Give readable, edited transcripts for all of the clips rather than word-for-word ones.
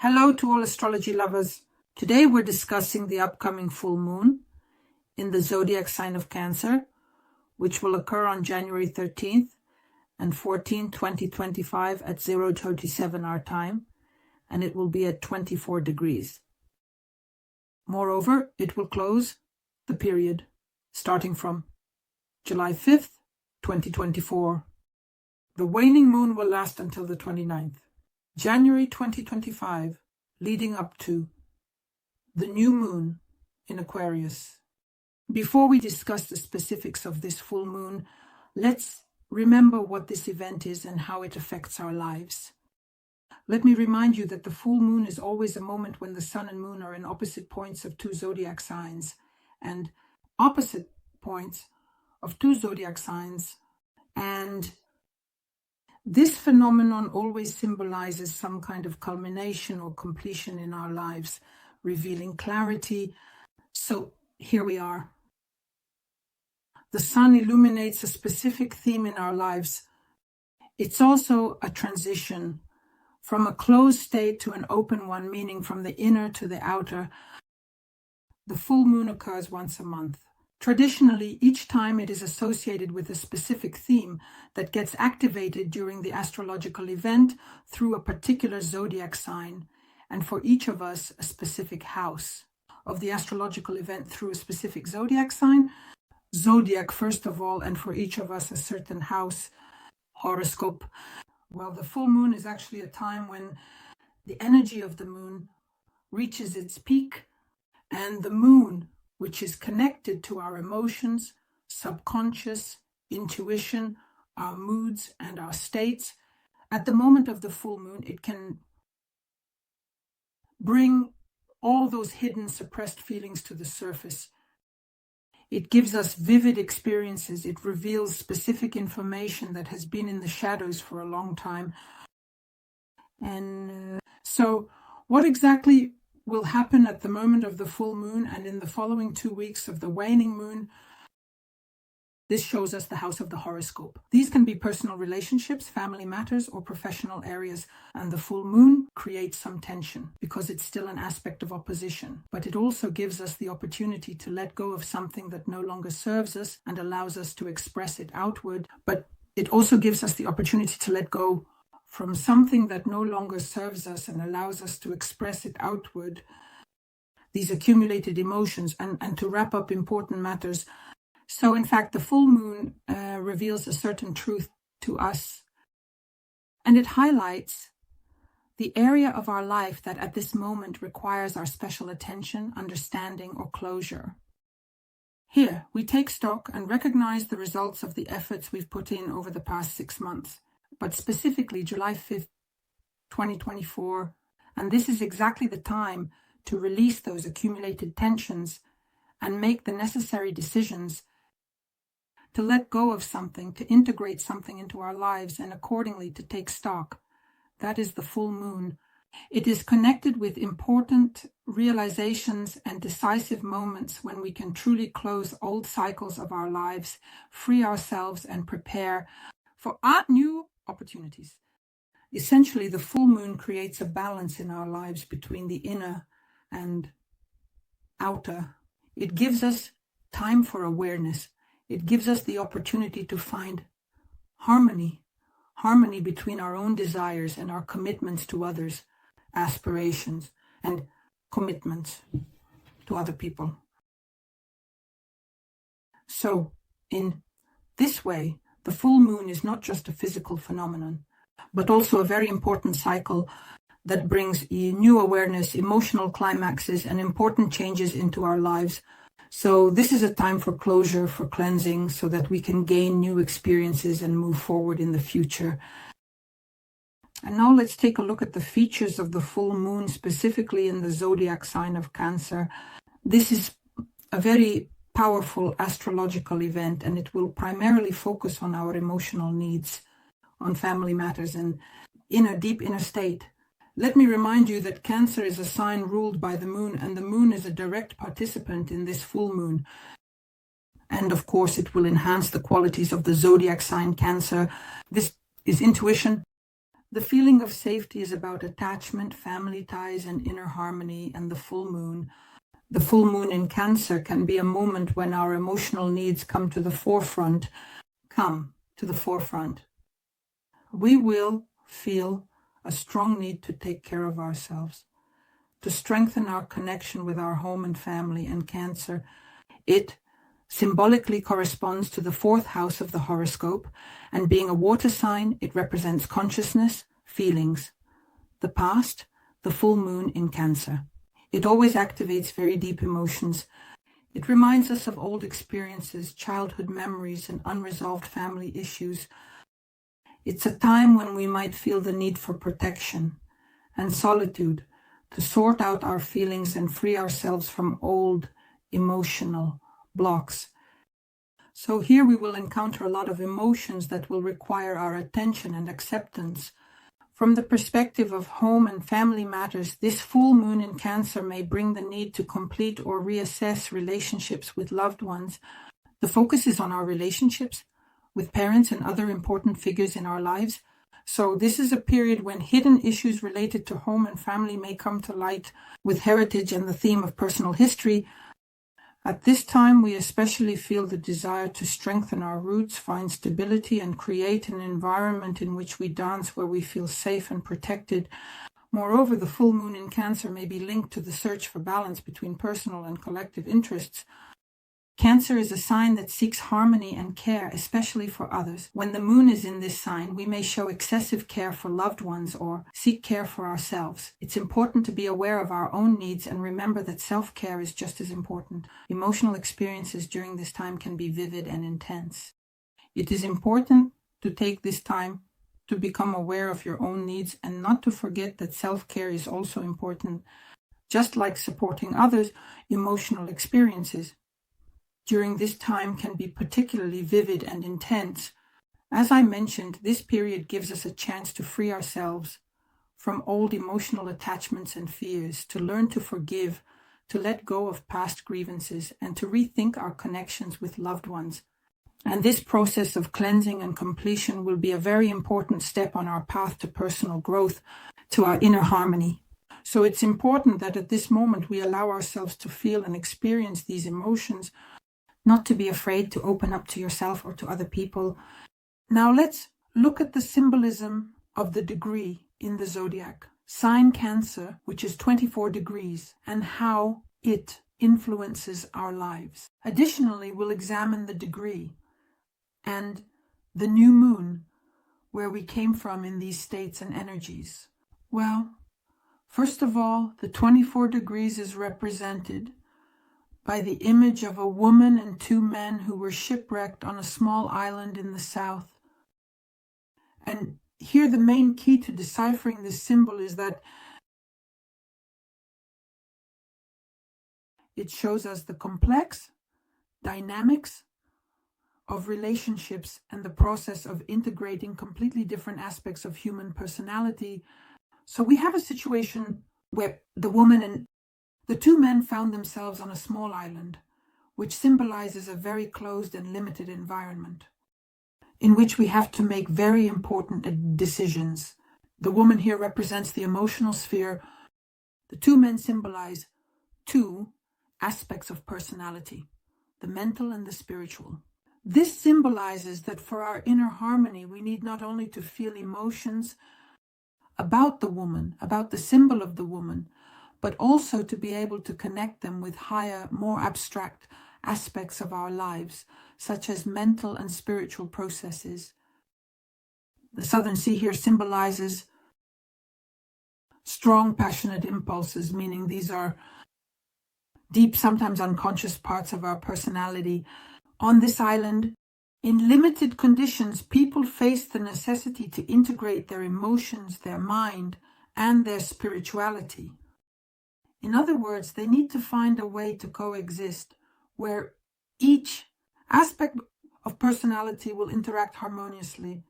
Hello to all astrology lovers. Today we're discussing the upcoming full moon in the zodiac sign of Cancer, which will occur on January 13th and 14th, 2025 at 0:37 our time, and it will be at 24 degrees. Moreover, it will close the period starting from July 5th, 2024. The waning moon will last until the 29th. January 2025, leading up to the new moon in Aquarius. Before we discuss the specifics of this full moon, let's remember what this event is and how it affects our lives. Let me remind you that the full moon is always a moment when the sun and moon are in opposite points of two zodiac signs, and opposite points of two zodiac signs, and this phenomenon always symbolizes some kind of culmination or completion in our lives, revealing clarity. So here we are. The sun illuminates a specific theme in our lives. It's also a transition from a closed state to an open one, meaning from the inner to the outer. The full moon occurs once a month. Traditionally, each time it is associated with a specific theme that gets activated during the astrological event through a particular zodiac sign, and for each of us, a specific house of the astrological event through a specific zodiac sign. Zodiac, first of all, and for each of us, a certain house, horoscope. Well, the full moon is actually a time when the energy of the moon reaches its peak, and the moon, which is connected to our emotions, subconscious, intuition, our moods, and our states. At the moment of the full moon, it can bring all those hidden, suppressed feelings to the surface. It gives us vivid experiences. It reveals specific information that has been in the shadows for a long time. And so what exactly will happen at the moment of the full moon and in the following 2 weeks of the waning moon? This shows us the house of the horoscope. These can be personal relationships, family matters, or professional areas. And the full moon creates some tension because it's still an aspect of opposition. But it also gives us the opportunity to let go of something that no longer serves us and allows us to express it outward. But it also gives us the opportunity to let go from something that no longer serves us and allows us to express it outward, these accumulated emotions, and to wrap up important matters. So in fact, the full moon reveals a certain truth to us, and it highlights the area of our life that at this moment requires our special attention, understanding, or closure. Here, we take stock and recognize the results of the efforts we've put in over the past 6 months. But specifically July 5th, 2024, and this is exactly the time to release those accumulated tensions and make the necessary decisions to let go of something, to integrate something into our lives, and accordingly to take stock. That is the full moon. It is connected with important realizations and decisive moments when we can truly close old cycles of our lives, free ourselves, and prepare for our new opportunities. Essentially, the full moon creates a balance in our lives between the inner and outer. It gives us time for awareness. It gives us the opportunity to find harmony between our own desires and our commitments to others, aspirations, and commitments to other people. So, in this way, the full moon is not just a physical phenomenon, but also a very important cycle that brings new awareness, emotional climaxes, and important changes into our lives. So this is a time for closure, for cleansing, so that we can gain new experiences and move forward in the future. And now let's take a look at the features of the full moon, specifically in the zodiac sign of Cancer. This is a very powerful astrological event, and it will primarily focus on our emotional needs, on family matters, and deep inner state. Let me remind you that Cancer is a sign ruled by the moon, and the moon is a direct participant in this full moon. And of course, it will enhance the qualities of the zodiac sign Cancer. This is intuition, The feeling of safety is about attachment, family ties, and inner harmony, and the full moon. The full moon in Cancer can be a moment when our emotional needs come to the forefront. We will feel a strong need to take care of ourselves, to strengthen our connection with our home and family. And Cancer, it symbolically corresponds to the 4th house of the horoscope, and being a water sign, it represents consciousness, feelings, the past, the full moon in Cancer. It always activates very deep emotions. It reminds us of old experiences, childhood memories, and unresolved family issues. It's a time when we might feel the need for protection and solitude to sort out our feelings and free ourselves from old emotional blocks. So here we will encounter a lot of emotions that will require our attention and acceptance. From the perspective of home and family matters, this full moon in Cancer may bring the need to complete or reassess relationships with loved ones. The focus is on our relationships with parents and other important figures in our lives. So this is a period when hidden issues related to home and family may come to light, with heritage and the theme of personal history. At this time, we especially feel the desire to strengthen our roots, find stability, and create an environment in which we dance where we feel safe and protected. Moreover, the full moon in Cancer may be linked to the search for balance between personal and collective interests. Cancer is a sign that seeks harmony and care, especially for others. When the moon is in this sign, we may show excessive care for loved ones or seek care for ourselves. It's important to be aware of our own needs and remember that self-care is just as important. Emotional experiences during this time can be vivid and intense. It is important to take this time to become aware of your own needs and not to forget that self-care is also important. Just like supporting others, emotional experiences during this time can be particularly vivid and intense. As I mentioned, this period gives us a chance to free ourselves from old emotional attachments and fears, to learn to forgive, to let go of past grievances, and to rethink our connections with loved ones. And this process of cleansing and completion will be a very important step on our path to personal growth, to our inner harmony. So it's important that at this moment we allow ourselves to feel and experience these emotions, not to be afraid to open up to yourself or to other people. Now let's look at the symbolism of the degree in the zodiac. Sign Cancer, which is 24 degrees, and how it influences our lives. Additionally, we'll examine the degree and the new moon, where we came from in these states and energies. Well, first of all, the 24 degrees is represented by the image of a woman and 2 men who were shipwrecked on a small island in the south. And here the main key to deciphering this symbol is that it shows us the complex dynamics of relationships and the process of integrating completely different aspects of human personality. So we have a situation where the woman and the 2 men found themselves on a small island, which symbolizes a very closed and limited environment, in which we have to make very important decisions. The woman here represents the emotional sphere. The 2 men symbolize 2 aspects of personality, the mental and the spiritual. This symbolizes that for our inner harmony, we need not only to feel emotions about the woman, about the symbol of the woman, but also to be able to connect them with higher, more abstract aspects of our lives, such as mental and spiritual processes. The Southern Sea here symbolizes strong, passionate impulses, meaning these are deep, sometimes unconscious parts of our personality. On this island, in limited conditions, people face the necessity to integrate their emotions, their mind, and their spirituality. In other words, they need to find a way to coexist where each aspect of personality will interact harmoniously.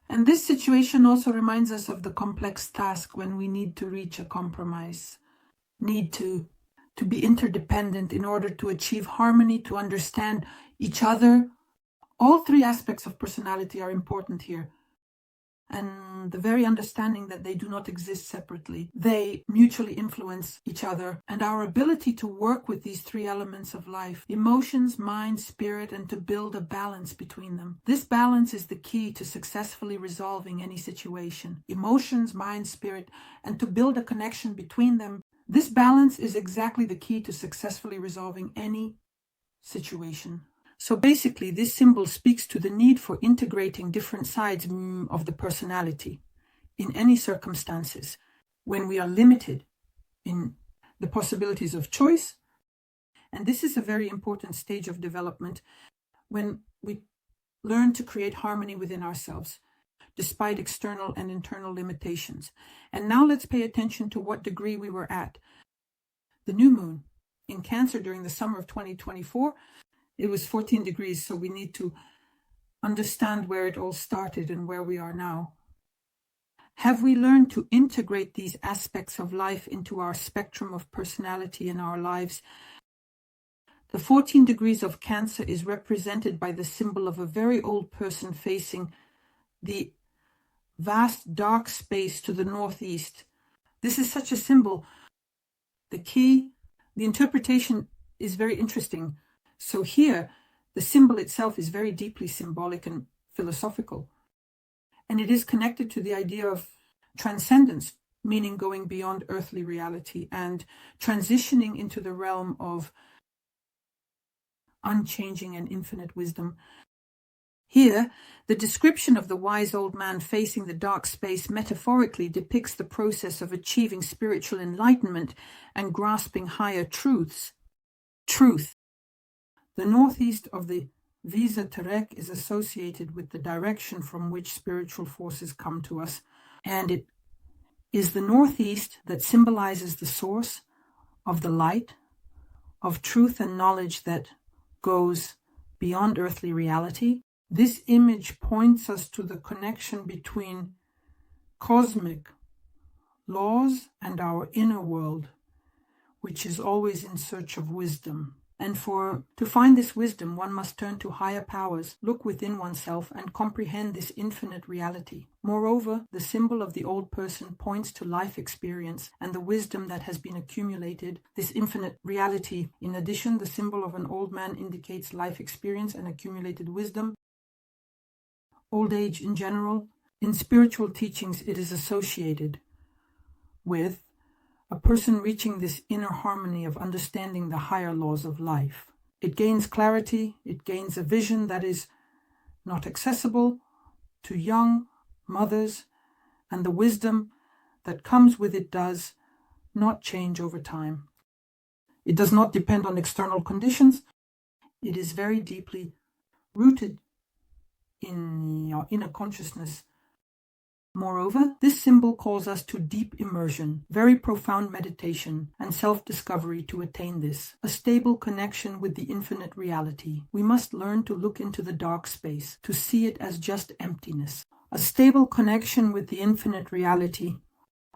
And this situation also reminds us of the complex task when we need to reach a compromise, need to be interdependent in order to achieve harmony, to understand each other. All 3 aspects of personality are important here. and the very understanding that they do not exist separately. They mutually influence each other, and our ability to work with these three elements of life, emotions, mind, spirit, and to build a balance between them. This balance is the key to successfully resolving any situation. Emotions, mind, spirit, and to build a connection between them. This balance is exactly the key to successfully resolving any situation. So basically, this symbol speaks to the need for integrating different sides of the personality in any circumstances when we are limited in the possibilities of choice. And this is a very important stage of development when we learn to create harmony within ourselves, despite external and internal limitations. And now let's pay attention to what degree we were at. The new moon in Cancer during the summer of 2024, it was 14 degrees, so we need to understand where it all started and where we are now. Have we learned to integrate these aspects of life into our spectrum of personality in our lives? The 14 degrees of Cancer is represented by the symbol of a very old person facing the vast dark space to the northeast. This is such a symbol. The interpretation is very interesting. So here, the symbol itself is very deeply symbolic and philosophical. And it is connected to the idea of transcendence, meaning going beyond earthly reality and transitioning into the realm of unchanging and infinite wisdom. Here, the description of the wise old man facing the dark space metaphorically depicts the process of achieving spiritual enlightenment and grasping higher truths. Truth. The northeast of the Visa Terek is associated with the direction from which spiritual forces come to us, and it is the northeast that symbolizes the source of the light, of truth and knowledge that goes beyond earthly reality. This image points us to the connection between cosmic laws and our inner world, which is always in search of wisdom. And to find this wisdom, one must turn to higher powers, look within oneself, and comprehend this infinite reality. Moreover, the symbol of the old person points to life experience and the wisdom that has been accumulated, this infinite reality. In addition, the symbol of an old man indicates life experience and accumulated wisdom. Old age in general, in spiritual teachings, it is associated with a person reaching this inner harmony of understanding the higher laws of life. It gains clarity, it gains a vision that is not accessible to young mothers, and the wisdom that comes with it does not change over time. It does not depend on external conditions. It is very deeply rooted in your inner consciousness. Moreover, this symbol calls us to deep immersion, very profound meditation, and self-discovery to attain this, a stable connection with the infinite reality. We must learn to look into the dark space, to see it as just emptiness. A stable connection with the infinite reality.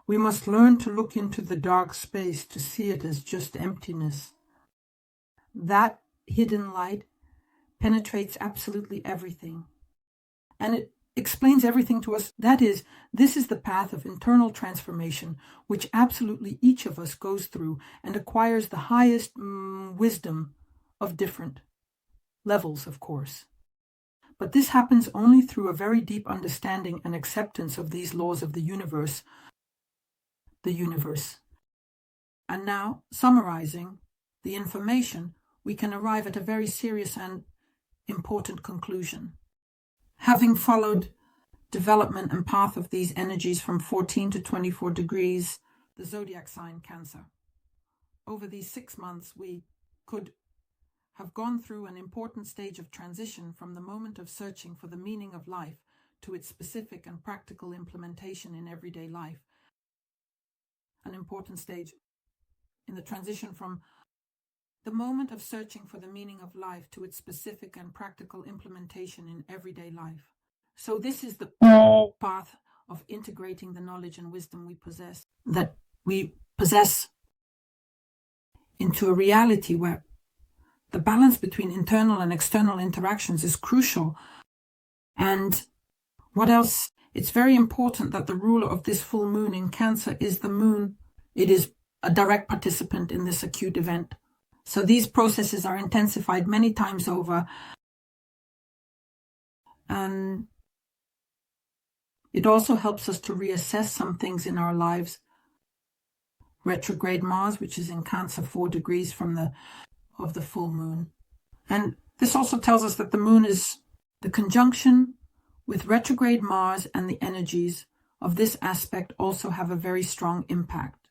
We must learn to look into the dark space, to see it as just emptiness. That hidden light penetrates absolutely everything, and it explains everything to us. That is, this is the path of internal transformation, which absolutely each of us goes through and acquires the highest wisdom of different levels, of course. But this happens only through a very deep understanding and acceptance of these laws of the universe. And now, summarizing the information, we can arrive at a very serious and important conclusion. Having followed development and path of these energies from 14 to 24 degrees, the zodiac sign Cancer. Over these 6 months, we could have gone through an important stage of transition from the moment of searching for the meaning of life to its specific and practical implementation in everyday life. An important stage in the transition from the moment of searching for the meaning of life to its specific and practical implementation in everyday life. So this is the path of integrating the knowledge and wisdom we possess into a reality where the balance between internal and external interactions is crucial. And what else It's very important that the ruler of this full moon in Cancer is the moon. It is a direct participant in this acute event. So these processes are intensified many times over. And it also helps us to reassess some things in our lives. Retrograde Mars, which is in Cancer 4 degrees from the full moon. And this also tells us that the moon is the conjunction with retrograde Mars, and the energies of this aspect also have a very strong impact.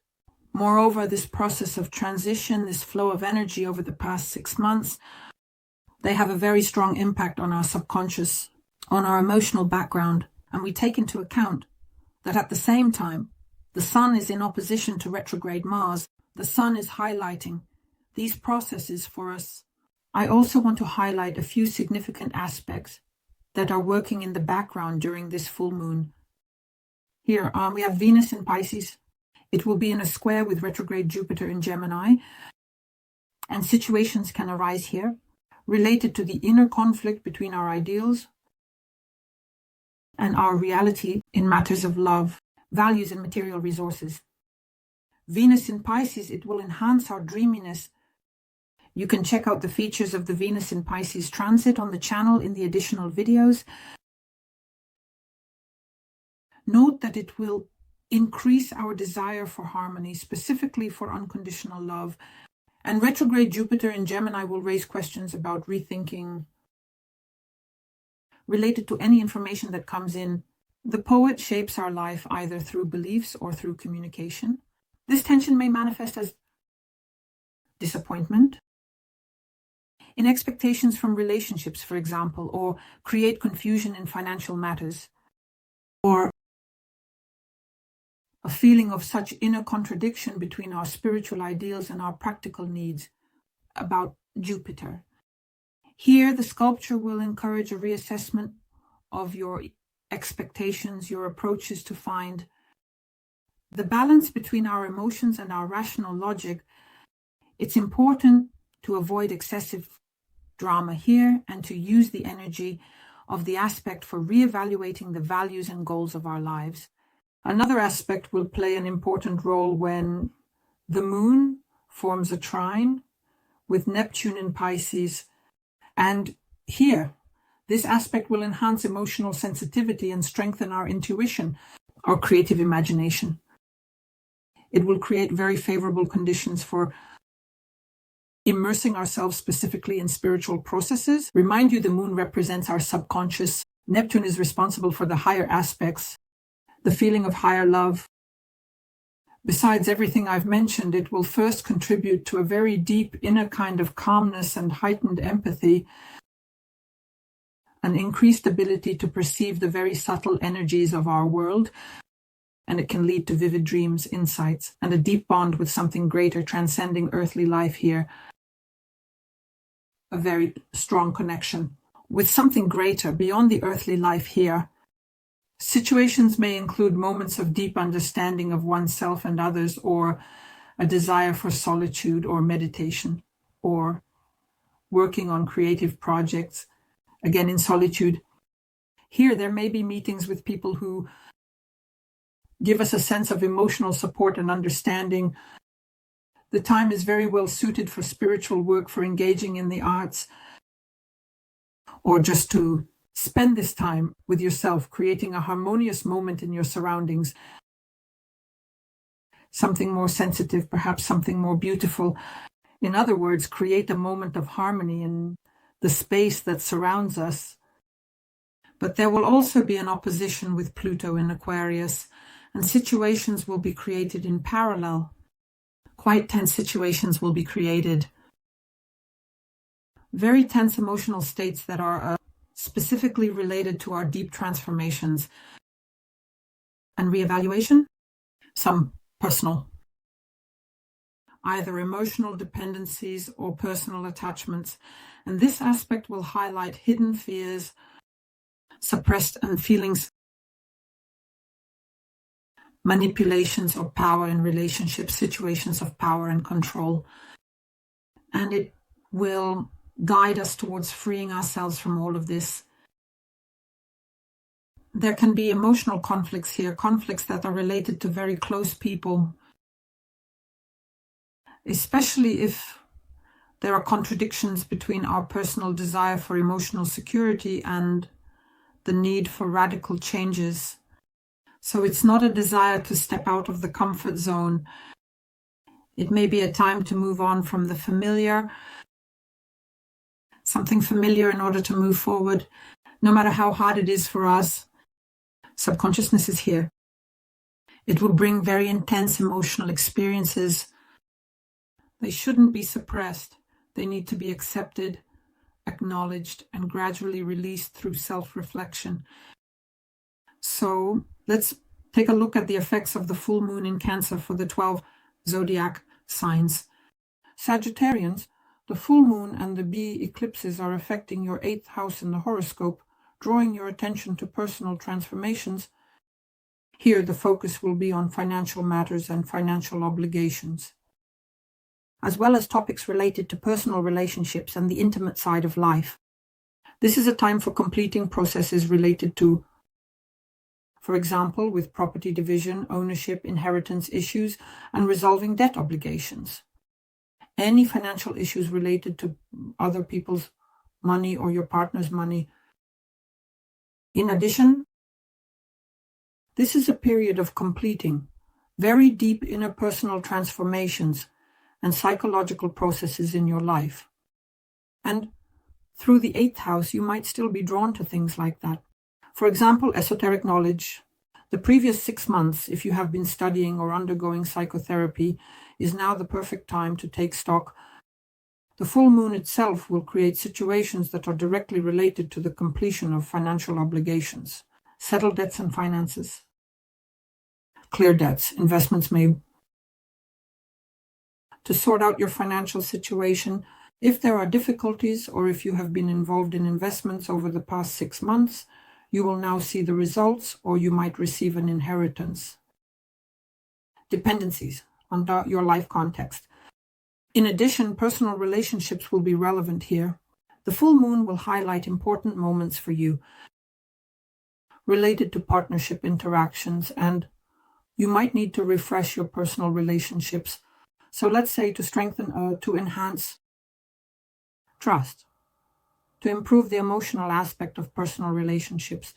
Moreover, this process of transition, this flow of energy over the past 6 months, they have a very strong impact on our subconscious, on our emotional background. And we take into account that at the same time, the Sun is in opposition to retrograde Mars. The Sun is highlighting these processes for us. I also want to highlight a few significant aspects that are working in the background during this full moon. Here we have Venus in Pisces. It will be in a square with retrograde Jupiter in Gemini. And situations can arise here related to the inner conflict between our ideals and our reality in matters of love, values, and material resources. Venus in Pisces, it will enhance our dreaminess. You can check out the features of the Venus in Pisces transit on the channel in the additional videos. Note that it will increase our desire for harmony, specifically for unconditional love. And retrograde Jupiter in Gemini will raise questions about rethinking related to any information that comes in. The poet shapes our life either through beliefs or through communication. This tension may manifest as disappointment in expectations from relationships, for example, or create confusion in financial matters, or a feeling of such inner contradiction between our spiritual ideals and our practical needs about Jupiter. Here, the sculpture will encourage a reassessment of your expectations, your approaches to find the balance between our emotions and our rational logic. It's important to avoid excessive drama here and to use the energy of the aspect for reevaluating the values and goals of our lives. Another aspect will play an important role when the moon forms a trine with Neptune in Pisces. And here, this aspect will enhance emotional sensitivity and strengthen our intuition, our creative imagination. It will create very favorable conditions for immersing ourselves specifically in spiritual processes. Remind you, the moon represents our subconscious. Neptune is responsible for the higher aspects, the feeling of higher love. Besides everything I've mentioned, it will first contribute to a very deep inner kind of calmness and heightened empathy, an increased ability to perceive the very subtle energies of our world, and it can lead to vivid dreams, insights, and a deep bond with something greater, transcending earthly life here. A very strong connection with something greater beyond the earthly life here. Situations may include moments of deep understanding of oneself and others, or a desire for solitude or meditation, or working on creative projects, again in solitude. Here, there may be meetings with people who give us a sense of emotional support and understanding. The time is very well suited for spiritual work, for engaging in the arts, or just to spend this time with yourself, creating a harmonious moment in your surroundings. Something more sensitive, perhaps something more beautiful. In other words, create a moment of harmony in the space that surrounds us. But there will also be an opposition with Pluto in Aquarius, and situations will be created in parallel. Quite tense situations will be created. Very tense emotional states that are specifically related to our deep transformations and reevaluation. Some personal, either emotional dependencies or personal attachments. And this aspect will highlight hidden fears, suppressed feelings, manipulations or power in relationships, situations of power and control. And it will guide us towards freeing ourselves from all of this. There can be emotional conflicts here, conflicts that are related to very close people, especially if there are contradictions between our personal desire for emotional security and the need for radical changes. So it's not a desire to step out of the comfort zone. It may be a time to move on from the familiar, something familiar in order to move forward. No matter how hard it is for us, subconsciousness is here. It will bring very intense emotional experiences. They shouldn't be suppressed. They need to be accepted, acknowledged, and gradually released through self-reflection. So let's take a look at the effects of the full moon in Cancer for the 12 zodiac signs. Sagittarians, the full moon and the bee eclipses are affecting your 8th house in the horoscope, drawing your attention to personal transformations. Here, the focus will be on financial matters and financial obligations, as well as topics related to personal relationships and the intimate side of life. This is a time for completing processes related to, for example, with property division, ownership, inheritance issues, and resolving debt obligations. Any financial issues related to other people's money or your partner's money. In addition, this is a period of completing very deep interpersonal transformations and psychological processes in your life. And through the 8th house, you might still be drawn to things like that. For example, esoteric knowledge. The previous 6 months, if you have been studying or undergoing psychotherapy, is now the perfect time to take stock. The full moon itself will create situations that are directly related to the completion of financial obligations, settle debts and finances, clear debts, investments MAIB. To sort out your financial situation, if there are difficulties or if you have been involved in investments over the past 6 months, you will now see the results, or you might receive an inheritance. Dependencies on your life context. In addition, personal relationships will be relevant here. The full moon will highlight important moments for you related to partnership interactions, and you might need to refresh your personal relationships. So let's say to strengthen, to enhance trust, to improve the emotional aspect of personal relationships.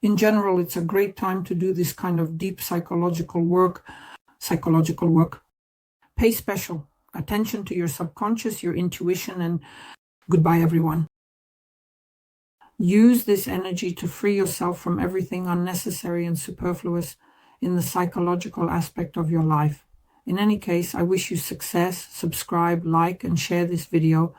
In general, it's a great time to do this kind of deep psychological work. Pay special attention to your subconscious, your intuition, and goodbye, everyone. Use this energy to free yourself from everything unnecessary and superfluous in the psychological aspect of your life. In any case, I wish you success. Subscribe, like, and share this video.